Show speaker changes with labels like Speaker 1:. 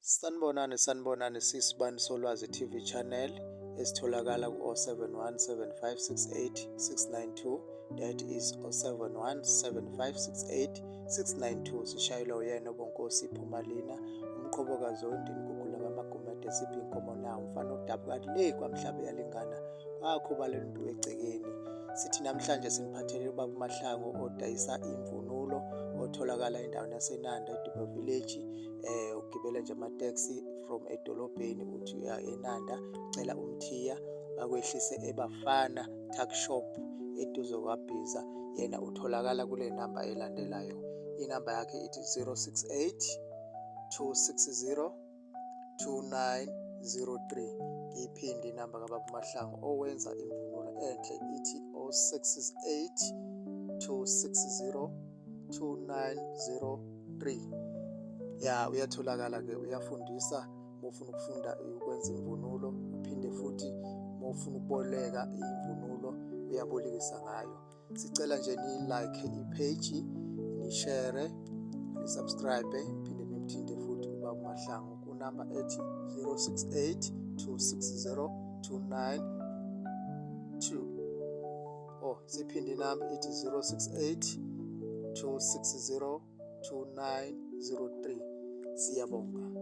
Speaker 1: Sanibonani sisibani solwazi TV channel esitholakala ku-07175686692, that is 07175686692. Sishayelwa uyena obonkosi Phumalina, umqhobokazi wendini gugula kaMagumede, siphi inkomo nawo umfana odabuka le kwamhlaba yalingana kwakho lento egcekeni. Sithi namhlanje siniphathele ubaba uMahlangu odayisa imvunulo otholakala endaweni yaseNanda eDuba Village. Ugibela nje amateksi from edolobheni uthi uya eNanda ucela umthiya bakwehlise eBafana tuck shop eduze kwaBhiza. Yena utholakala kule namba elandelayo. Inamba yakhe ithi 068 260 2903. Ngiyiphinde inamba kababa uMahlangu owenza imvunulo enhle ithi 068 260 2903. Ya, uyatholakala-ke, uyafundisa uma ufuna ukufunda ukwenza imvunulo, uphinde futhi uma ufuna ukuboleka imvunulo uyabolekisa ngayo. Sicela nje ni-like ipage, ni-share, ni-subscribe, phinde nimthinte futhi ubaba uMahlangu kunamba ethi 068 260 292. Siphinde inamba ithi 068 260 2903. Siyabonga.